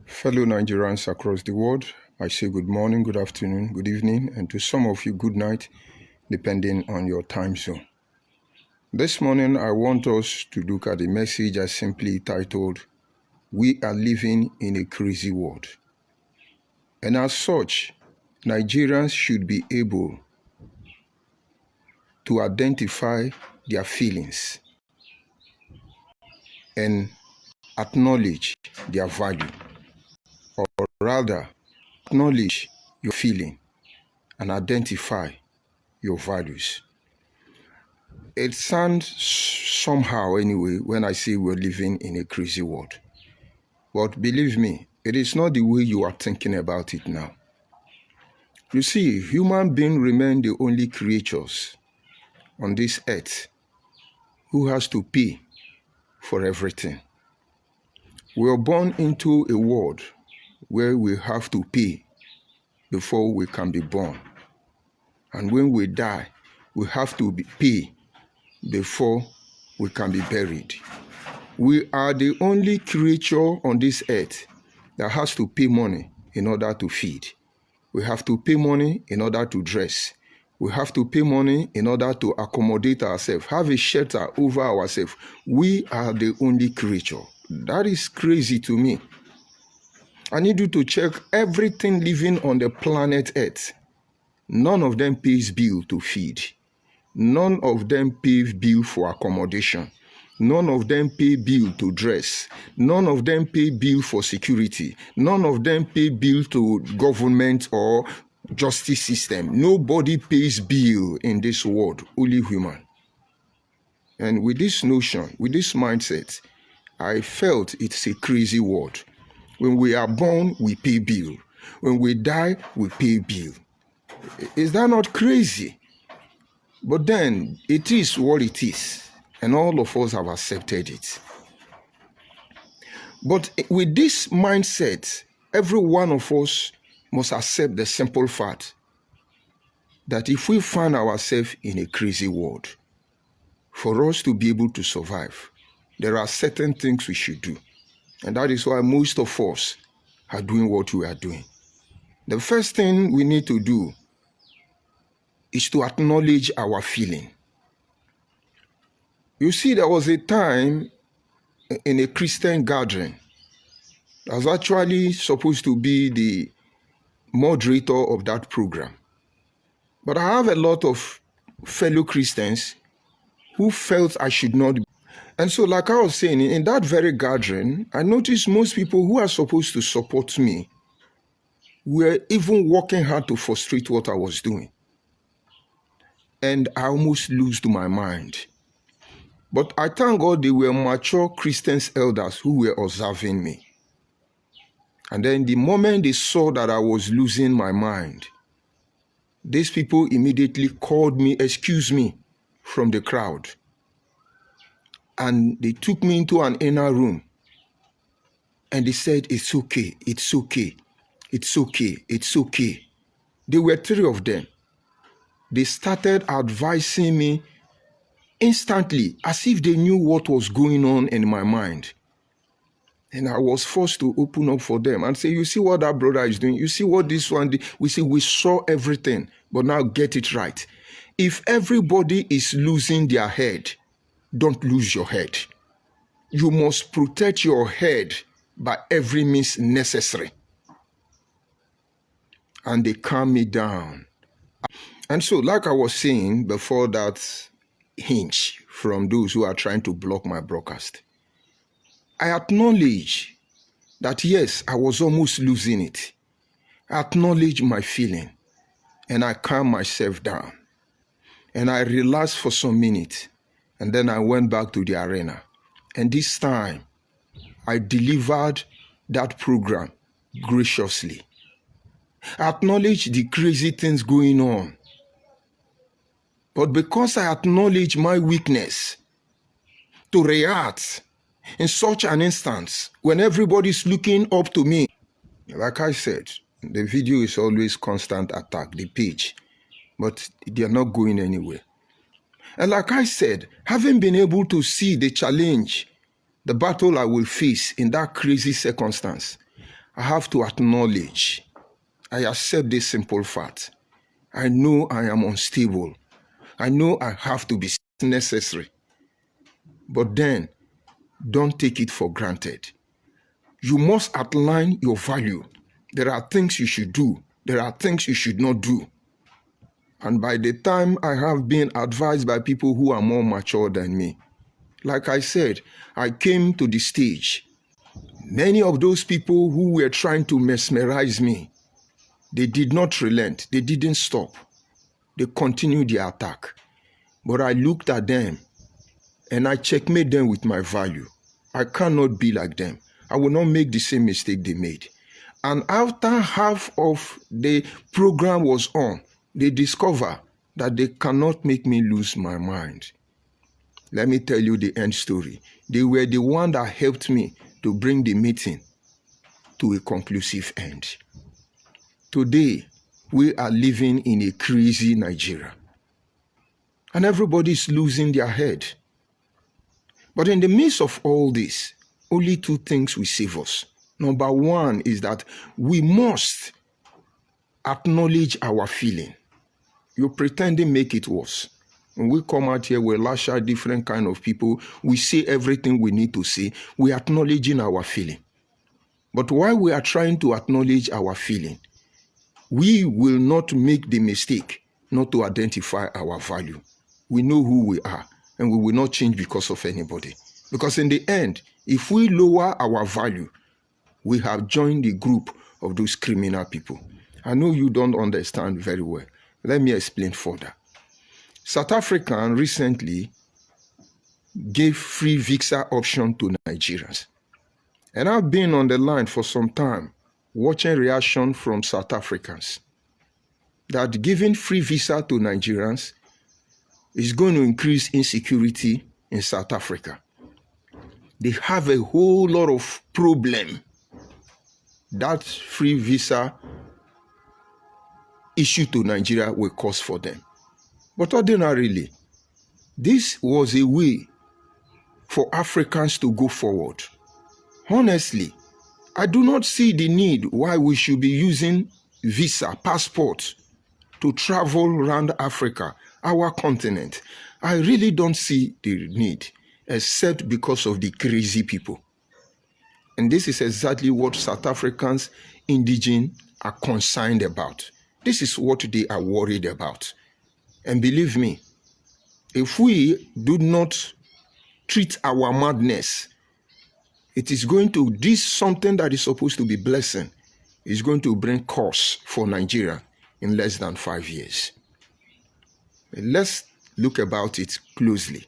Fellow Nigerians across the world, I say good morning, good afternoon, good evening, and to some of you, good night, depending on your time zone. This morning, I want us to look at a message I simply titled, "We are living in a crazy world." And as such, Nigerians should be able to identify their feelings and acknowledge their value, or rather, acknowledge your feeling and identify your values. It sounds somehow anyway when I say we're living in a crazy world. But believe me, it is not the way you are thinking about it now. You see, human beings remain the only creatures on this earth who has to pay for everything. We are born into a world where we have to pay before we can be born. And when we die, we have to pay before we can be buried. We are the only creature on this earth that has to pay money in order to feed. We have to pay money in order to dress. We have to pay money in order to accommodate ourselves, have a shelter over ourselves. We are the only creature. That is crazy to me. I need you to check everything living on the planet Earth. None of them pays bill to feed. None of them pay bill for accommodation. None of them pay bill to dress. None of them pay bill for security. None of them pay bill to government or justice system. Nobody pays bill in this world, only human. And with this notion, with this mindset, I felt it's a crazy world. When we are born, we pay bill. When we die, we pay bill. Is that not crazy? But then, it is what it is, and all of us have accepted it. But with this mindset, every one of us must accept the simple fact that if we find ourselves in a crazy world, for us to be able to survive, there are certain things we should do. And that is why most of us are doing what we are doing. The first thing we need to do is to acknowledge our feeling. You see, there was a time in a Christian gathering. I was actually supposed to be the moderator of that program. But I have a lot of fellow Christians who felt I should not be. And so, like I was saying, in that very gathering, I noticed most people who are supposed to support me were even working hard to frustrate what I was doing. And I almost lost my mind. But I thank God they were mature Christian elders who were observing me. And then the moment they saw that I was losing my mind, these people immediately called me, excuse me, from the crowd. And they took me into an inner room. And they said, it's okay, it's okay, it's okay, it's okay. There were three of them. They started advising me instantly, as if they knew what was going on in my mind. And I was forced to open up for them and say, you see what that brother is doing? You see what this one did? We see, we saw everything, but now get it right. If everybody is losing their head, don't lose your head. You must protect your head by every means necessary. And they calm me down. And so, like I was saying before that hinge from those who are trying to block my broadcast, I acknowledge that yes, I was almost losing it. I acknowledge my feeling and I calm myself down. And I relaxed for some minutes and then I went back to the arena. And this time, I delivered that program graciously. I acknowledge the crazy things going on. But because I acknowledge my weakness to react in such an instance, when everybody's looking up to me, like I said, the video is always constant attack, the page, but they're not going anywhere. And like I said, having been able to see the challenge, the battle I will face in that crazy circumstance, I have to acknowledge, I accept this simple fact. I know I am unstable. I know I have to be necessary. But then, don't take it for granted. You must outline your value. There are things you should do. There are things you should not do. And by the time I have been advised by people who are more mature than me, like I said, I came to the stage. Many of those people who were trying to mesmerize me, they did not relent. They didn't stop. They continued their attack. But I looked at them and I checkmate them with my value. I cannot be like them. I will not make the same mistake they made. And after half of the program was on, they discover that they cannot make me lose my mind. Let me tell you the end story. They were the one that helped me to bring the meeting to a conclusive end. Today, we are living in a crazy Nigeria. And everybody is losing their head. But in the midst of all this, only two things will save us. Number one is that we must acknowledge our feeling. You pretending make it worse. When we come out here, we lash out different kind of people. We say everything we need to say. We are acknowledging our feeling. But while we are trying to acknowledge our feeling, we will not make the mistake not to identify our value. We know who we are, and we will not change because of anybody. Because in the end, if we lower our value, we have joined the group of those criminal people. I know you don't understand very well. Let me explain further. South Africa recently gave free visa option to Nigerians. And I've been on the line for some time watching reaction from South Africans that giving free visa to Nigerians is going to increase insecurity in South Africa. They have a whole lot of problem that free visa issue to Nigeria will cause for them. But ordinarily, this was a way for Africans to go forward. Honestly, I do not see the need why we should be using visa, passport to travel around Africa, our continent. I really don't see the need, except because of the crazy people. And this is exactly what South Africans, indigenous, are concerned about. This is what they are worried about. And believe me, if we do not treat our madness, it is going to, this something that is supposed to be blessing, is going to bring curse for Nigeria in less than 5 years. Let's look about it closely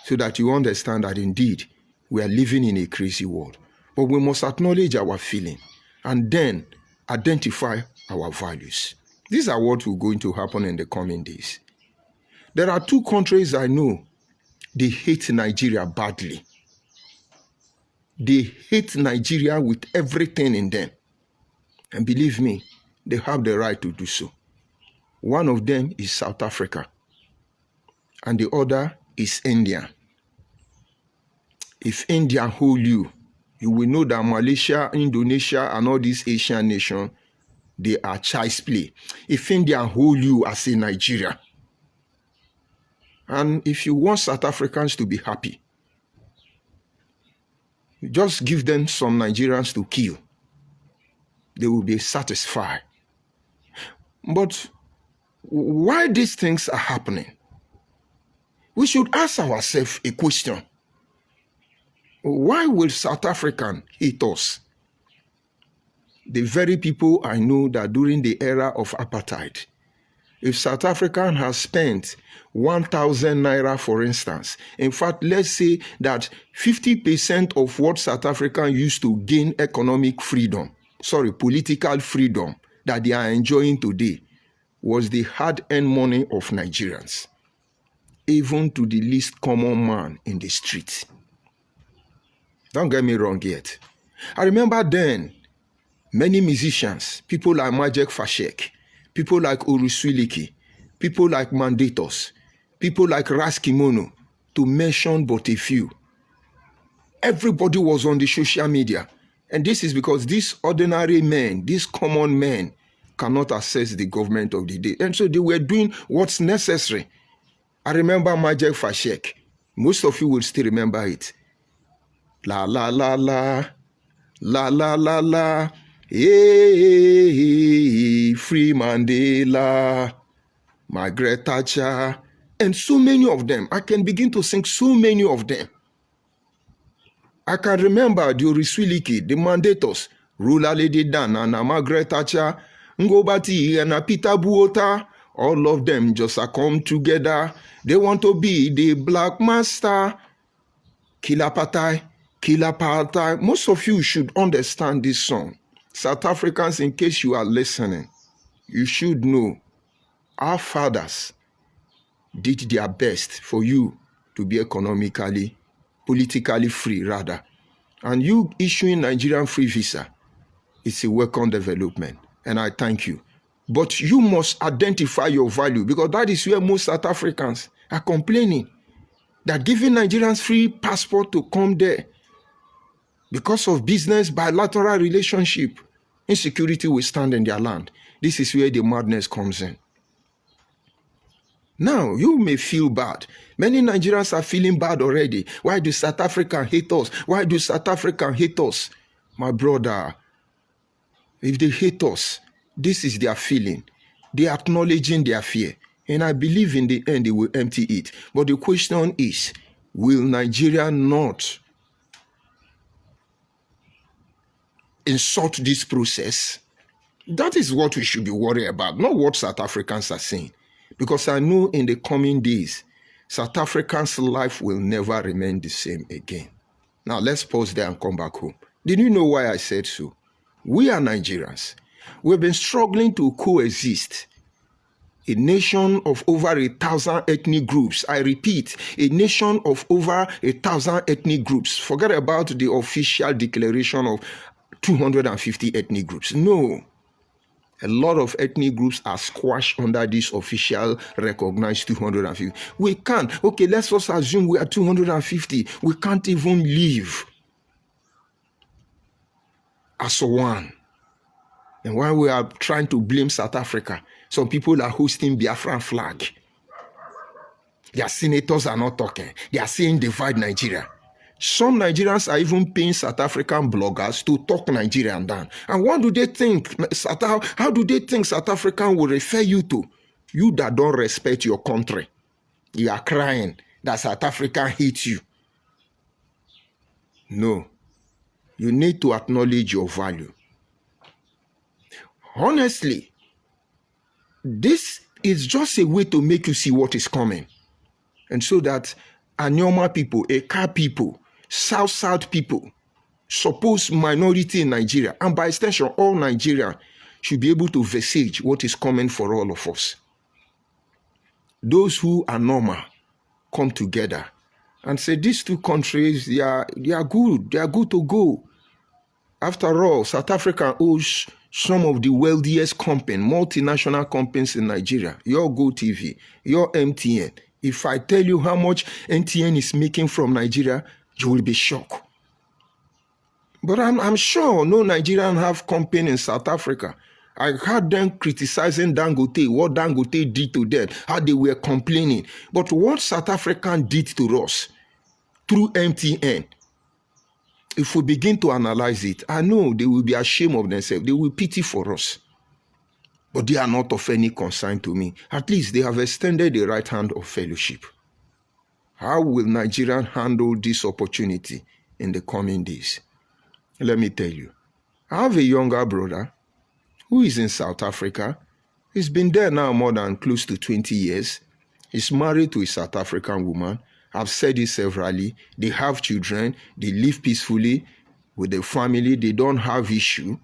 so that you understand that indeed we are living in a crazy world. But we must acknowledge our feeling and then identify our values. These are what will going to happen in the coming days. There are two countries I know, they hate Nigeria badly. They hate Nigeria with everything in them. And believe me, they have the right to do so. One of them is South Africa, and the other is India. If India hold you, you will know that Malaysia, Indonesia, and all these Asian nations, they are child's play. If India hold you as a Nigeria, and if you want South Africans to be happy, just give them some Nigerians to kill. They will be satisfied. But why these things are happening? We should ask ourselves a question. Why will South African hate us? The very people I know that during the era of apartheid, if South African has spent 1,000 naira, for instance, in fact, let's say that 50% of what South African used to gain economic freedom, political freedom that they are enjoying today, was the hard-earned money of Nigerians, even to the least common man in the street. Don't get me wrong yet. I remember then, many musicians, people like Majek Fashek, people like Uruswiliki, people like Mandatos, people like Raskimono, to mention but a few. Everybody was on the social media. And this is because these ordinary men, these common men, cannot access the government of the day. And so they were doing what's necessary. I remember Majek Fashek. Most of you will still remember it. La la la la, la la la la, hey, free Mandela, Margaret Thatcher, and so many of them. I can begin to sing so many of them. I can remember the Oriswiliki, the Mandatos, Rula Lady Dana, and Margaret Thatcher, Ngobati, and Peter Buota. All of them just come together. They want to be the Black Master. Killer Patai, Killer Patai. Most of you should understand this song. South Africans, in case you are listening, you should know our fathers did their best for you to be economically, politically free, rather. And you issuing Nigerian free visa, it's a welcome development. And I thank you. But you must identify your value, because that is where most South Africans are complaining. That giving Nigerians free passport to come there, because of business, bilateral relationship, insecurity will stand in their land. This is where the madness comes in. Now, you may feel bad. Many Nigerians are feeling bad already. Why do South Africans hate us? Why do South Africans hate us? My brother, if they hate us, this is their feeling. They are acknowledging their fear. And I believe in the end they will empty it. But the question is, will Nigeria not insult this process? That is what we should be worried about, not what South Africans are saying. Because I know in the coming days, South Africans' life will never remain the same again. Now let's pause there and come back home. Did you know why I said so? We are Nigerians. We've been struggling to coexist. A nation of over 1,000 ethnic groups. I repeat, a nation of over 1,000 ethnic groups. Forget about the official declaration of 250 ethnic groups. No. A lot of ethnic groups are squashed under this official recognized 250. We can't. Okay, let's just assume we are 250. We can't even live as one. And while we are trying to blame South Africa, some people are hosting Biafran flag. Their senators are not talking. They are saying divide Nigeria. Some Nigerians are even paying South African bloggers to talk Nigerian down. And what do they think? How do they think South African will refer you to? You that don't respect your country. You are crying that South Africa hates you. No. You need to acknowledge your value. Honestly, this is just a way to make you see what is coming. And so that Anyoma people, Eka people, South people, supposed minority in Nigeria, and by extension, all Nigeria should be able to visage what is coming for all of us. Those who are normal come together and say these two countries, they are good. They are good to go. After all, South Africa owes some of the wealthiest companies, multinational companies in Nigeria. Your GoTV, your MTN. If I tell you how much MTN is making from Nigeria, you will be shocked. But I'm sure no Nigerian have company in South Africa. I heard them criticizing Dangote, what Dangote did to them, how they were complaining. But what South African did to us through MTN, if we begin to analyze it, I know they will be ashamed of themselves. They will pity for us. But they are not of any concern to me. At least they have extended the right hand of fellowship. How will Nigerians handle this opportunity in the coming days? Let me tell you. I have a younger brother who is in South Africa. He's been there now more than close to 20 years. He's married to a South African woman. I've said it severally. They have children. They live peacefully with their family. They don't have issue.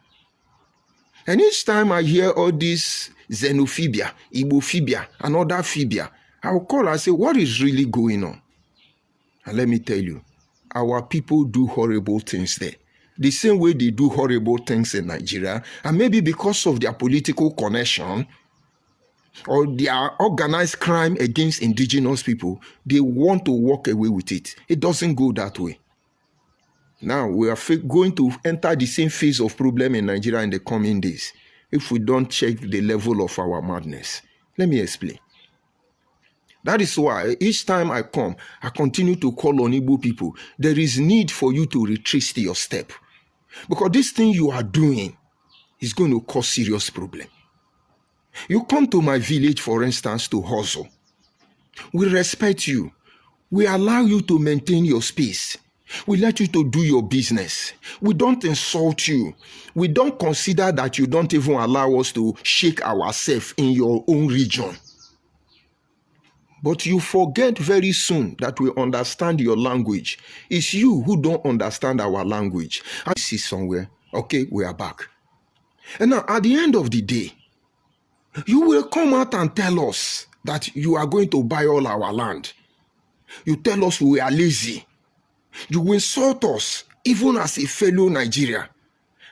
And each time I hear all this xenophobia, Igbophobia, and other phobia, I'll call and say, what is really going on? And let me tell you, our people do horrible things there. The same way they do horrible things in Nigeria, and maybe because of their political connection, or their organized crime against indigenous people, they want to walk away with it. It doesn't go that way. Now, we are going to enter the same phase of problem in Nigeria in the coming days if we don't check the level of our madness. Let me explain. That is why each time I come, I continue to call on Igbo people. There is need for you to retrace your step. Because this thing you are doing is going to cause serious problem. You come to my village, for instance, to hustle. We respect you. We allow you to maintain your space. We let you to do your business. We don't insult you. We don't consider that you don't even allow us to shake ourselves in your own region. But you forget very soon that we understand your language. It's you who don't understand our language. I see somewhere. Okay, we are back. And now, at the end of the day, you will come out and tell us that you are going to buy all our land. You tell us we are lazy. You will insult us, even as a fellow Nigerian.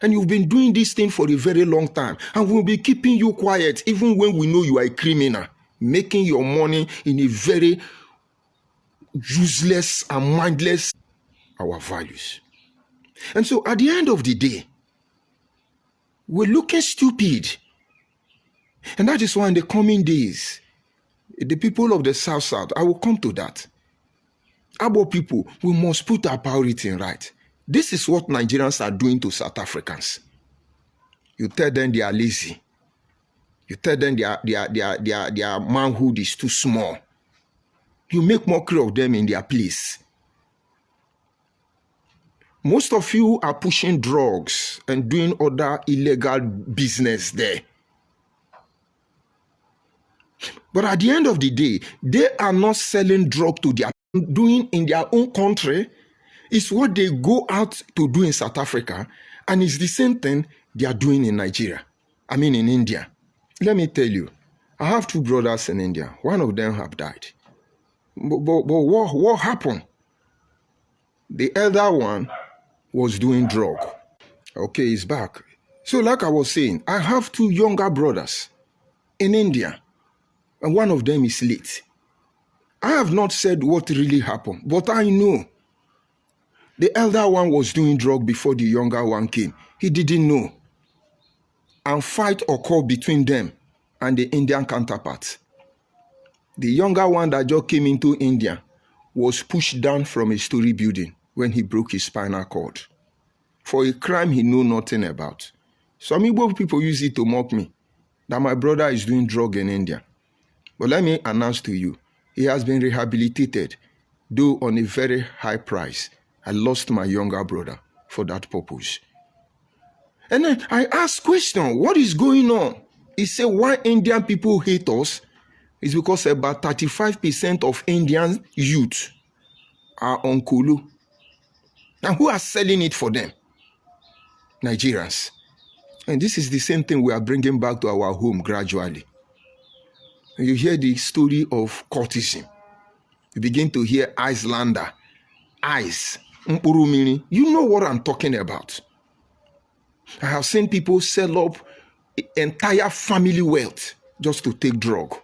And you've been doing this thing for a very long time. And we'll be keeping you quiet, even when we know you are a criminal, making your money in a very useless and mindless our values. And so at the end of the day, we're looking stupid. And that is why in the coming days, the people of the South, I will come to that. Abo people, we must put our priority right. This is what Nigerians are doing to South Africans. You tell them they are lazy. You tell them their manhood is too small. You make mockery of them in their place. Most of you are pushing drugs and doing other illegal business there. But at the end of the day, they are not selling drugs to their doing in their own country. Is what they go out to do in South Africa, and it's the same thing they are doing in Nigeria. I mean in India. Let me tell you, I have two brothers in India. One of them have died. But what happened? The elder one was doing drug. Okay, he's back. So like I was saying, I have two younger brothers in India, and one of them is late. I have not said what really happened, but I know. The elder one was doing drug before the younger one came. He didn't know. And fight occurred between them and the Indian counterparts. The younger one that just came into India was pushed down from a story building when he broke his spinal cord for a crime he knew nothing about. Some Igbo people use it to mock me that my brother is doing drug in India. But let me announce to you, he has been rehabilitated, though on a very high price. I lost my younger brother for that purpose. And then I asked question, what is going on? He said, why Indian people hate us? It's because about 35% of Indian youth are on Kulu. And who are selling it for them? Nigerians. And this is the same thing we are bringing back to our home gradually. And you hear the story of courtesan. You begin to hear Icelander, ice, Mpurumini. You know what I'm talking about. I have seen people sell up entire family wealth just to take drug.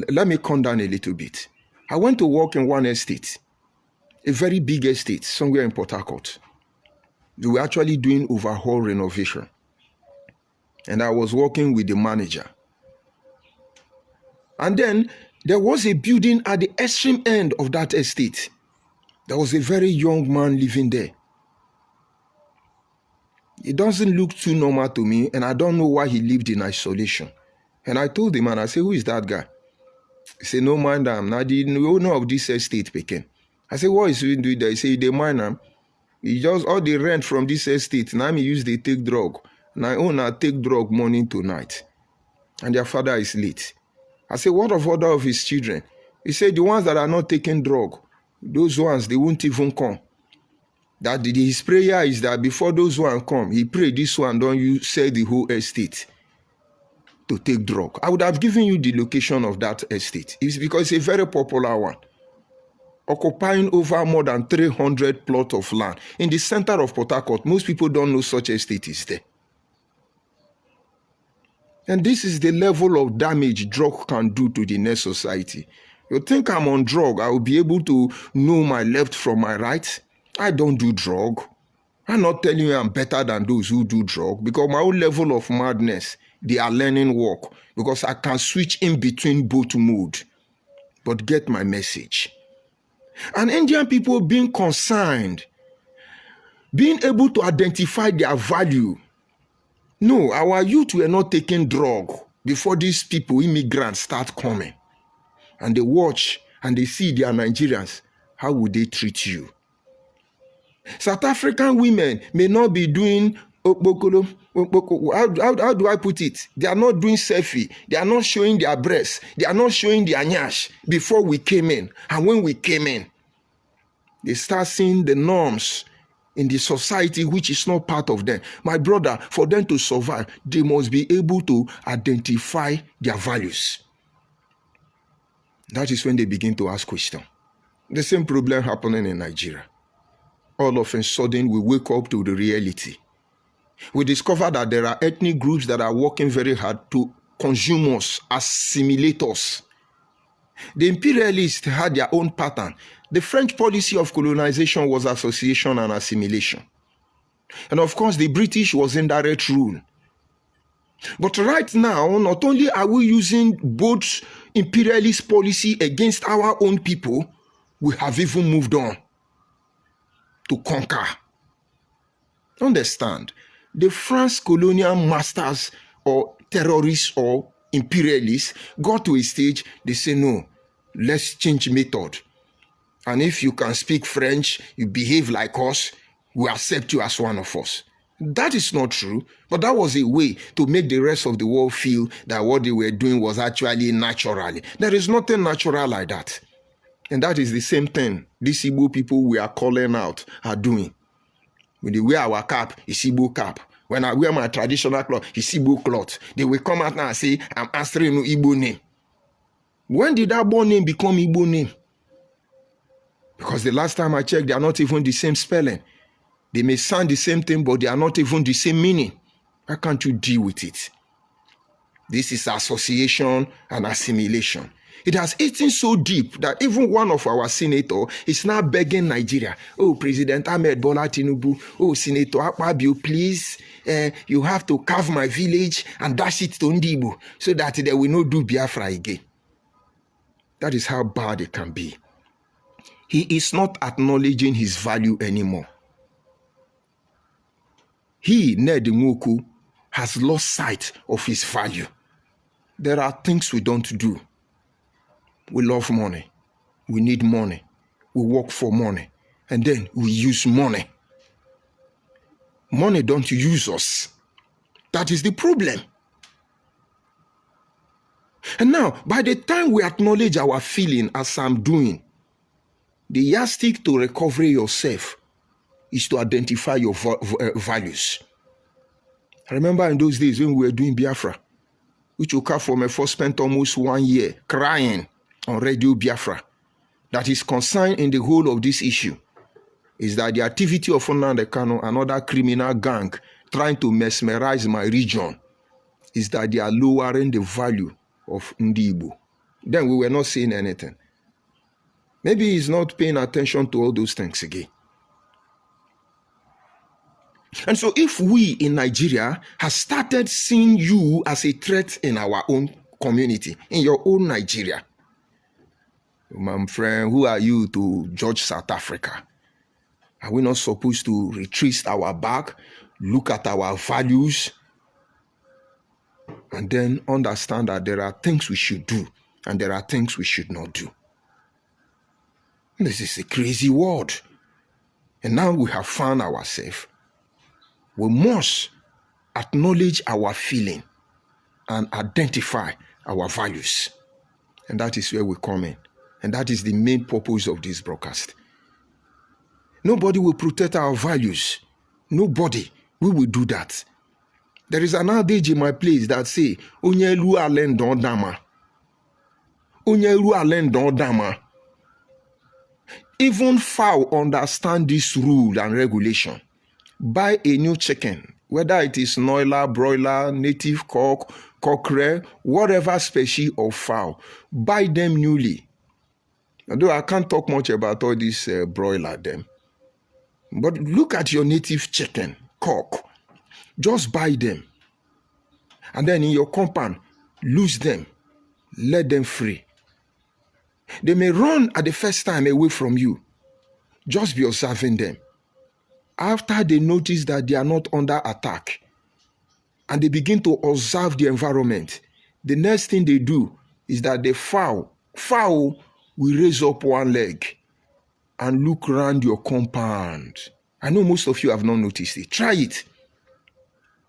Let me calm down a little bit. I went to work in one estate, a very big estate, somewhere in Port Harcourt. They were actually doing overhaul renovation. And I was working with the manager. And then there was a building at the extreme end of that estate. There was a very young man living there. It doesn't look too normal to me, and I don't know why he lived in isolation. And I told the man, I said, who is that guy? He said, no mind am. Now the owner of this estate Pekin. I said, what is he doing there? He said, they mind am. He just all the rent from this estate. Now me use they take drug. Now owner take drug morning to night. And their father is late. I said, what of other of his children? He said, the ones that are not taking drug, those ones, they won't even come. That his prayer is that before those ones come, he pray this one, don't you sell the whole estate to take drug. I would have given you the location of that estate. It's because it's a very popular one. Occupying over more than 300 plots of land in the center of Port Harcourt. Most people don't know such estate is there. And this is the level of damage drug can do to the next society. You think I'm on drug, I will be able to know my left from my right? I don't do drug. I'm not telling you I'm better than those who do drug, because my own level of madness, they are learning work, because I can switch in between both modes. But get my message. And Indian people being concerned, being able to identify their value. No, our youth were not taking drug before these people, immigrants, start coming. And they watch and they see they are Nigerians. How would they treat you? South African women may not be doing how do I put it? They are not doing selfie. They are not showing their breasts. They are not showing their nyash before we came in. And when we came in, they start seeing the norms in the society which is not part of them. My brother, for them to survive, they must be able to identify their values. That is when they begin to ask questions. The same problem happening in Nigeria. All of a sudden, we wake up to the reality. We discover that there are ethnic groups that are working very hard to consume us, assimilate us. The imperialists had their own pattern. The French policy of colonization was association and assimilation. And of course, the British was indirect rule. But right now, not only are we using both imperialist policy against our own people, we have even moved on to conquer. Understand, the French colonial masters or terrorists or imperialists got to a stage, they say, no, let's change method. And if you can speak French, you behave like us, we accept you as one of us. That is not true, but that was a way to make the rest of the world feel that what they were doing was actually naturally. There is nothing natural like that. And that is the same thing these Igbo people we are calling out are doing. When they wear our cap, it's Igbo cap. When I wear my traditional cloth, it's Igbo cloth. They will come out now and say, I'm answering no Igbo name. When did that born name become Igbo name? Because the last time I checked, they are not even the same spelling. They may sound the same thing, but they are not even the same meaning. Why can't you deal with it? This is association and assimilation. It has eaten so deep that even one of our senators is now begging Nigeria, oh, President Ahmed Bola Tinubu, oh, Senator Akpabio, please, you have to carve my village and dash it to Ndibo so that they will not do Biafra again. That is how bad it can be. He is not acknowledging his value anymore. He, Ned Nwoku, has lost sight of his value. There are things we don't do. We love money. We need money. We work for money. And then we use money. Money don't use us. That is the problem. And now, by the time we acknowledge our feeling as I'm doing, the yardstick to recover yourself is to identify your values. I remember in those days when we were doing Biafra, which Okafor first spent almost 1 year crying on Radio Biafra, that is concerned in the whole of this issue, is that the activity of Nnamdi Kanu, another criminal gang, trying to mesmerize my region, is that they are lowering the value of Ndibo. Then we were not saying anything. Maybe he's not paying attention to all those things again. And so if we in Nigeria have started seeing you as a threat in our own community, in your own Nigeria, my friend, who are you to judge South Africa? Are we not supposed to retrace our back, look at our values, and then understand that there are things we should do and there are things we should not do? This is a crazy world. And now we have found ourselves. We must acknowledge our feeling and identify our values. And that is where we come in. And that is the main purpose of this broadcast. Nobody will protect our values. Nobody. We will do that. There is an adage in my place that say, Onye elu alen don dama. Onye elu alen don dama. Even fowl understand this rule and regulation. Buy a new chicken, whether it is noiler, broiler, native cock, cockerel, whatever species of fowl. Buy them newly. Although I can't talk much about all these broiler them. But look at your native chicken, cock. Just buy them. And then in your compound, lose them. Let them free. They may run at the first time away from you. Just be observing them. After they notice that they are not under attack, and they begin to observe the environment, the next thing they do is that the fowl will raise up one leg and look around your compound. I know most of you have not noticed it. Try it.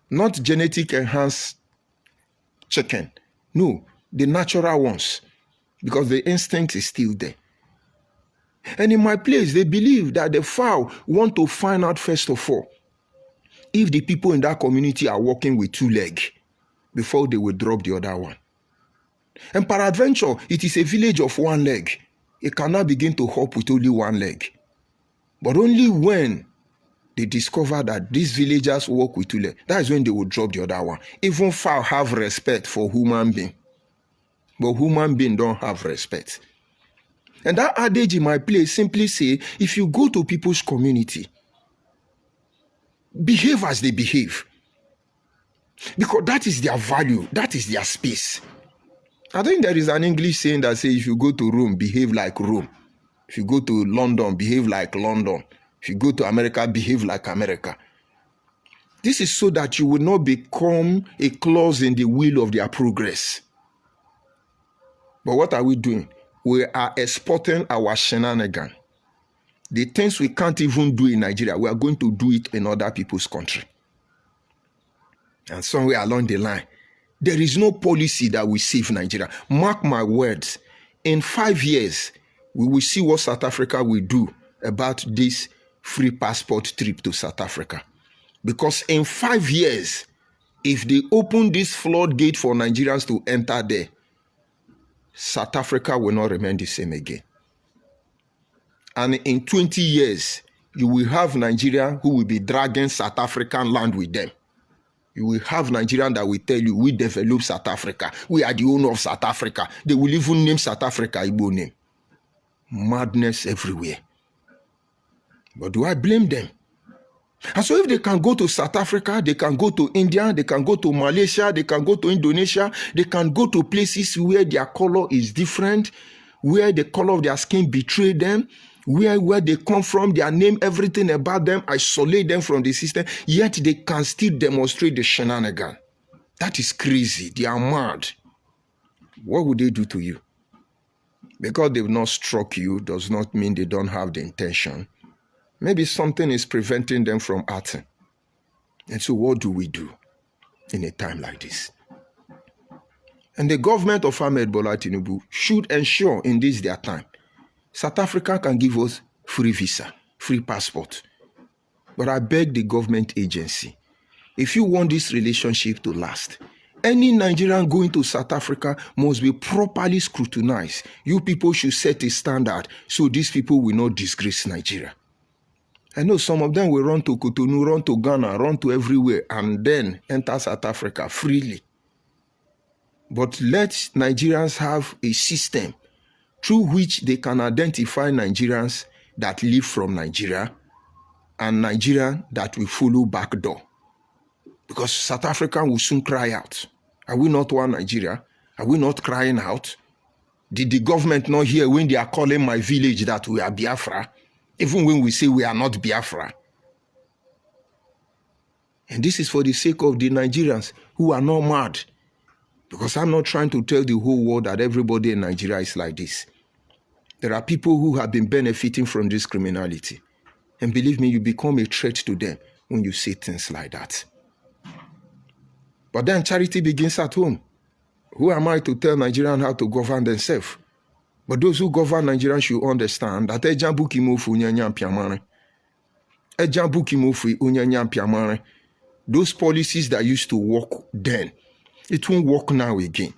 Not genetic enhanced chicken. No, the natural ones, because the instinct is still there. And in my place, they believe that the fowl want to find out first of all if the people in that community are walking with two legs before they will drop the other one. And peradventure, it is a village of one leg. It cannot begin to hop with only one leg. But only when they discover that these villagers walk with two legs, that is when they will drop the other one. Even fowl have respect for human being. But human being don't have respect. And that adage in my place simply say, if you go to people's community, behave as they behave. Because that is their value. That is their space. I think there is an English saying that says, if you go to Rome, behave like Rome. If you go to London, behave like London. If you go to America, behave like America. This is so that you will not become a clause in the wheel of their progress. But what are we doing? We are exporting our shenanigans. The things we can't even do in Nigeria, we are going to do it in other people's country. And somewhere along the line, there is no policy that will save Nigeria. Mark my words, in 5 years, we will see what South Africa will do about this free passport trip to South Africa. Because in 5 years, if they open this floodgate for Nigerians to enter there, South Africa will not remain the same again. And in 20 years, you will have Nigeria who will be dragging South African land with them. You will have Nigerians that will tell you, we developed South Africa. We are the owner of South Africa. They will even name South Africa Igbo name. Madness everywhere. But do I blame them? And so if they can go to South Africa, they can go to India, they can go to Malaysia, they can go to Indonesia, they can go to places where their color is different, where the color of their skin betray them, where they come from, their name, everything about them, isolate them from the system, yet they can still demonstrate the shenanigan. That is crazy. They are mad. What would they do to you? Because they've not struck you does not mean they don't have the intention. Maybe something is preventing them from acting. And so what do we do in a time like this? And the government of Ahmed Bola Tinubu should ensure in this their time, South Africa can give us free visa, free passport. But I beg the government agency, if you want this relationship to last, any Nigerian going to South Africa must be properly scrutinized. You people should set a standard so these people will not disgrace Nigeria. I know some of them will run to Cotonou, run to Ghana, run to everywhere, and then enter South Africa freely. But let Nigerians have a system through which they can identify Nigerians that live from Nigeria and Nigerians that will follow back door. Because South Africa will soon cry out. Are we not one Nigeria? Are we not crying out? Did the government not hear when they are calling my village that we are Biafra? Even when we say we are not Biafra. And this is for the sake of the Nigerians who are not mad. Because I'm not trying to tell the whole world that everybody in Nigeria is like this. There are people who have been benefiting from this criminality. And believe me, you become a threat to them when you say things like that. But then charity begins at home. Who am I to tell Nigerians how to govern themselves? But those who govern Nigerians should understand that those policies that used to work then, it won't work now again.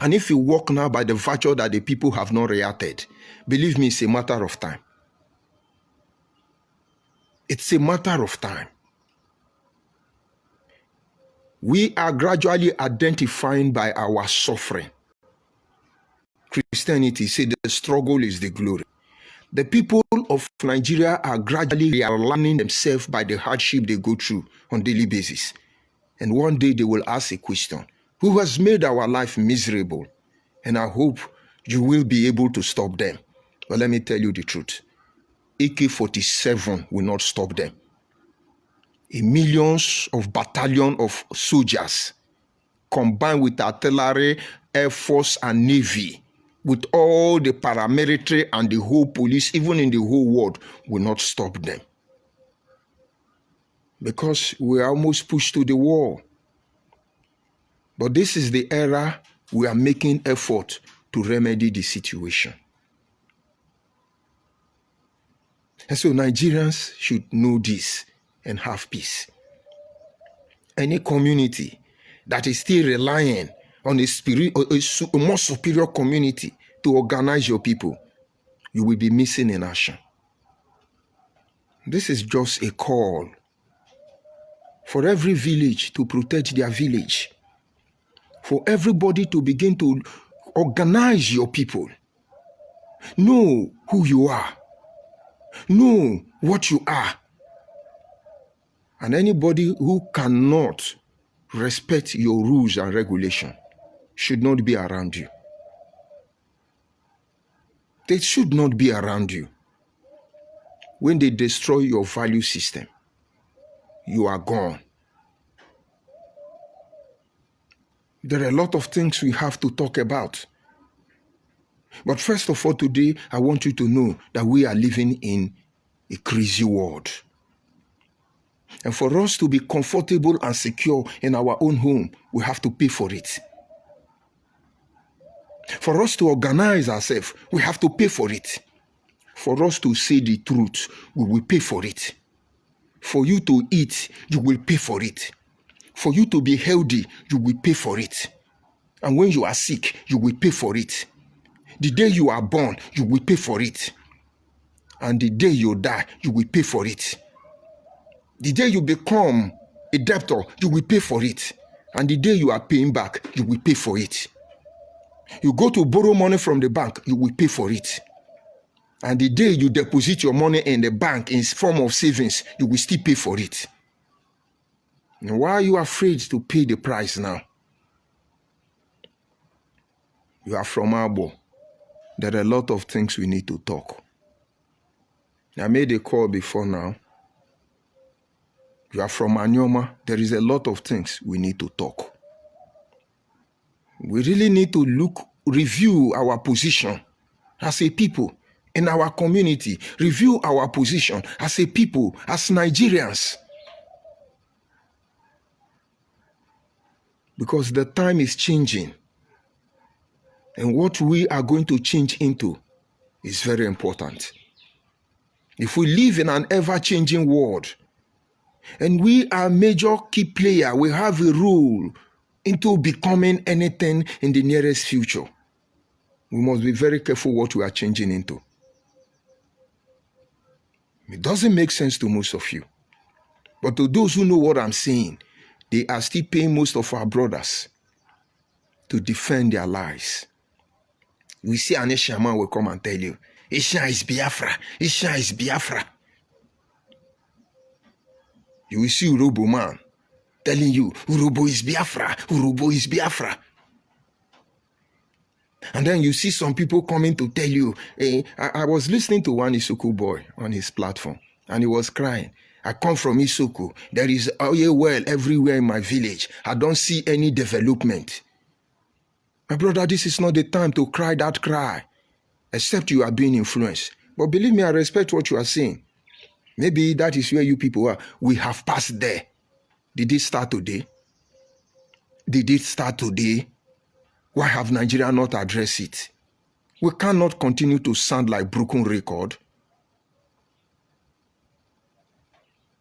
And if you work now by the virtue that the people have not reacted, believe me, it's a matter of time. It's a matter of time. We are gradually identifying by our suffering. Christianity said the struggle is the glory. The people of Nigeria are gradually realigning themselves by the hardship they go through on a daily basis. And one day they will ask a question, who has made our life miserable? And I hope you will be able to stop them. But let me tell you the truth. AK-47 will not stop them. A millions of battalion of soldiers combined with artillery, air force and navy, with all the paramilitary and the whole police, even in the whole world, will not stop them. Because we are almost pushed to the wall. But this is the era we are making effort to remedy the situation. And so Nigerians should know this and have peace. Any community that is still relying on a more superior community to organize your people, you will be missing in action. This is just a call for every village to protect their village, for everybody to begin to organize your people. Know who you are. Know what you are. And anybody who cannot respect your rules and regulations should not be around you. They should not be around you. When they destroy your value system, you are gone. There are a lot of things we have to talk about. But first of all, today, I want you to know that we are living in a crazy world. And for us to be comfortable and secure in our own home, we have to pay for it. For us to organize ourselves, we have to pay for it. For us to say the truth, we will pay for it. For you to eat, you will pay for it. For you to be healthy, you will pay for it. And when you are sick, you will pay for it. The day you are born, you will pay for it. And the day you die, you will pay for it. The day you become a debtor, you will pay for it. And the day you are paying back, you will pay for it. You go to borrow money from the bank, you will pay for it. And the day you deposit your money in the bank in form of savings, you will still pay for it. And why are you afraid to pay the price now? You are from Abo. There are a lot of things we need to talk. I made a call before now. You are from Anyoma. There is a lot of things we need to talk. We really need to review our position as a people in our community. Review our position as a people, as Nigerians. Because the time is changing. And what we are going to change into is very important. If we live in an ever-changing world, and we are major key player, we have a role into becoming anything in the nearest future, we must be very careful what we are changing into. It doesn't make sense to most of you. But to those who know what I'm saying, they are still paying most of our brothers to defend their lives. We see an Asian man will come and tell you, Isha is Biafra, Isha is Biafra. You will see Urobo man telling you, Urobo is Biafra, Urobo is Biafra. And then you see some people coming to tell you, hey, I was listening to one Isuku boy on his platform, and he was crying. I come from Isuku. There is oil well everywhere in my village. I don't see any development. My brother, this is not the time to cry that cry, except you are being influenced. But believe me, I respect what you are saying. Maybe that is where you people are. We have passed there. Did it start today? Did it start today? Why have Nigeria not addressed it? We cannot continue to sound like broken record.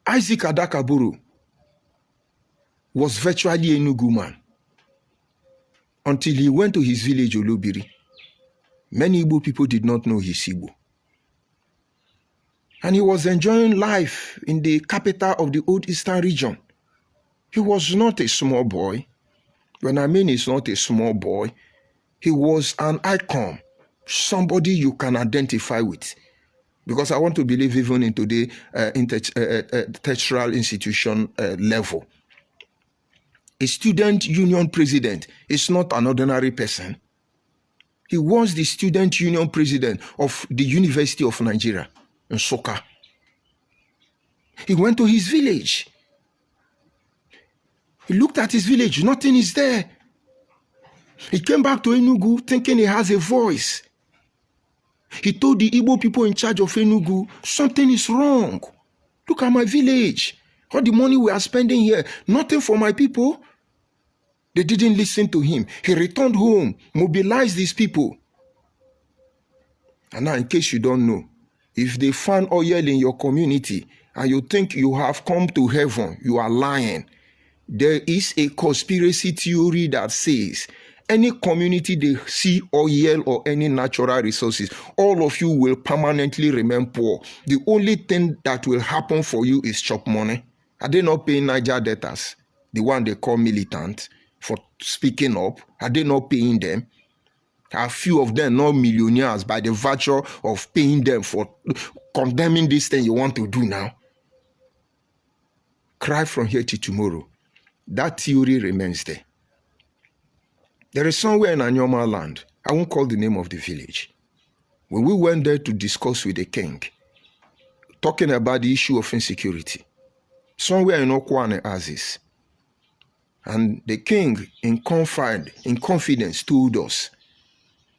Isaac Adakaburu was virtually a Enugu man until he went to his village Olobiri. Many Igbo people did not know his Igbo. And he was enjoying life in the capital of the old eastern region. He was not a small boy. When I mean he's not a small boy, he was an icon, somebody you can identify with. Because I want to believe even into the terrestrial institution level. A student union president is not an ordinary person. He was the student union president of the University of Nigeria in Soka. He went to his village. He looked at his village, nothing is there. He came back to Enugu thinking he has a voice. He told the Igbo people in charge of Enugu, something is wrong. Look at my village. All the money we are spending here, nothing for my people. They didn't listen to him. He returned home, mobilized these people. And now, in case you don't know, if they find oil in your community and you think you have come to heaven, you are lying. There is a conspiracy theory that says any community they see oil or any natural resources, all of you will permanently remain poor. The only thing that will happen for you is chop money. Are they not paying Niger debtors, the one they call militant, for speaking up? Are they not paying them? A few of them not millionaires by the virtue of paying them for condemning this thing you want to do now? Cry from here till tomorrow. That theory remains there. There is somewhere in Anyoma land, I won't call the name of the village. When we went there to discuss with the king, talking about the issue of insecurity, somewhere in Okwane Aziz, and the king in confidence told us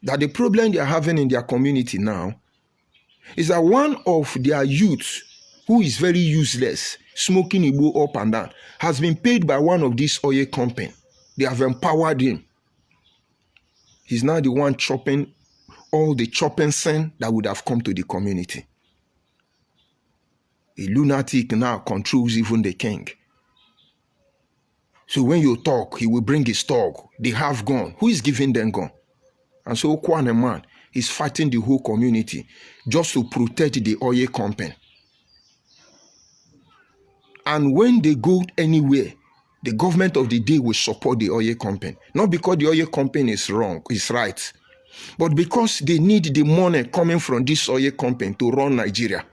that the problem they are having in their community now is that one of their youths, who is very useless, smoking Igbo up and down, has been paid by one of these oil companies. They have empowered him. He's now the one chopping all the chopping sin that would have come to the community. A lunatic now controls even the king. So when you talk, he will bring his talk. They have gun. Who is giving them gun? And so Kwane man is fighting the whole community just to protect the oil company. And when they go anywhere, the government of the day will support the oil company. Not because the oil company is wrong, is right, but because they need the money coming from this oil company to run Nigeria.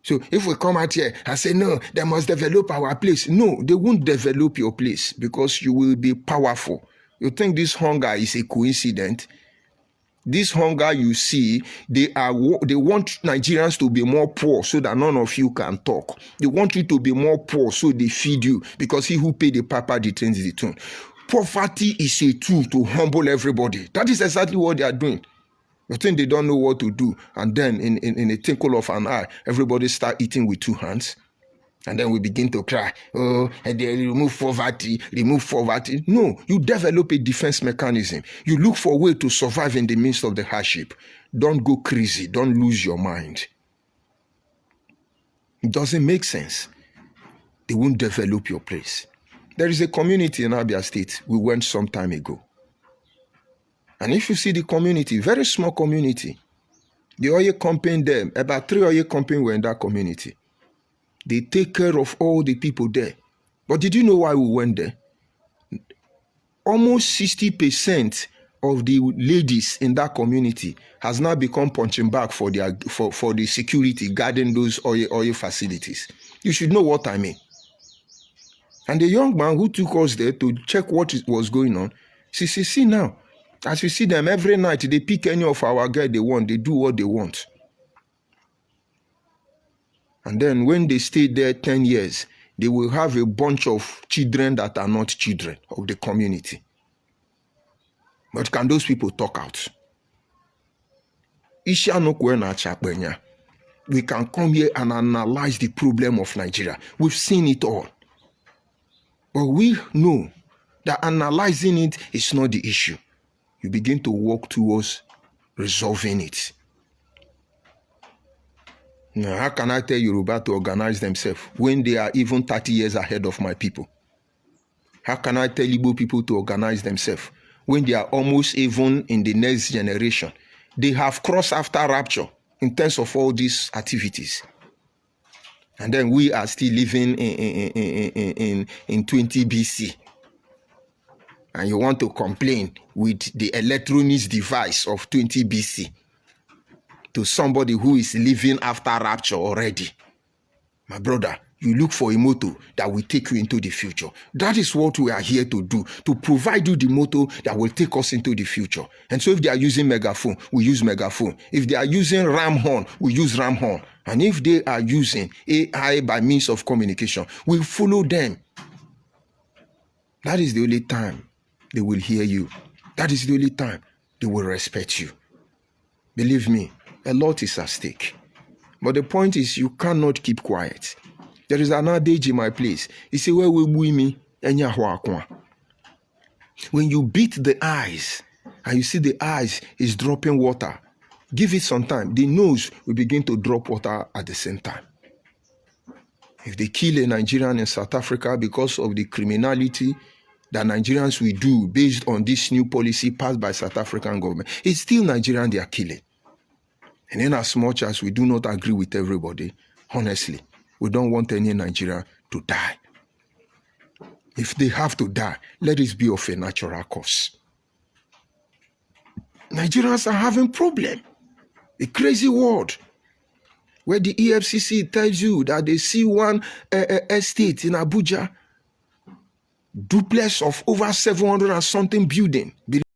So if we come out here and say, no, they must develop our place. No, they won't develop your place because you will be powerful. You think this hunger is a coincidence? This hunger you see, they want Nigerians to be more poor so that none of you can talk. They want you to be more poor so they feed you, because he who paid the piper determines the tune. Poverty is a tool to humble everybody. That is exactly what they are doing. You think they don't know what to do, and then in a twinkle of an eye, everybody start eating with two hands. And then we begin to cry, oh, and they remove poverty. No, you develop a defense mechanism. You look for a way to survive in the midst of the hardship. Don't go crazy. Don't lose your mind. It doesn't make sense. They won't develop your place. There is a community in Abia State we went some time ago. And if you see the community, very small community, the oil company there, about 3 oil companies were in that community. They take care of all the people there. But did you know why we went there? Almost 60% of the ladies in that community has now become punching bag for the security guarding those oil facilities. You should know what I mean. And the young man who took us there to check what was going on, see now, as we see them every night, they pick any of our guys they want, they do what they want. And then when they stay there 10 years, they will have a bunch of children that are not children of the community. But can those people talk out? We can come here and analyze the problem of Nigeria. We've seen it all. But we know that analyzing it is not the issue. You begin to work towards resolving it. Now, how can I tell Yoruba to organize themselves when they are even 30 years ahead of my people? How can I tell Igbo people to organize themselves when they are almost even in the next generation? They have crossed after rapture in terms of all these activities. And then we are still living in 20 BC. And you want to complain with the electronics device of 20 BC. to somebody who is living after rapture already. My brother, you look for a motto that will take you into the future. That is what we are here to do, to provide you the motto that will take us into the future. And so if they are using megaphone, we use megaphone. If they are using ram horn, we use ram horn. And if they are using AI by means of communication, we follow them. That is the only time they will hear you. That is the only time they will respect you. Believe me, a lot is at stake. But the point is, you cannot keep quiet. There is an adage in my place. He said, "Where will we me? When you beat the eyes and you see the eyes is dropping water, give it some time. The nose will begin to drop water at the same time." If they kill a Nigerian in South Africa because of the criminality that Nigerians will do based on this new policy passed by South African government, it's still Nigerian they are killing. And in as much as we do not agree with everybody, honestly, we don't want any Nigerian to die. If they have to die, let it be of a natural cause. Nigerians are having problem. A crazy world where the EFCC tells you that they see one estate in Abuja, duplex of over 700 and something building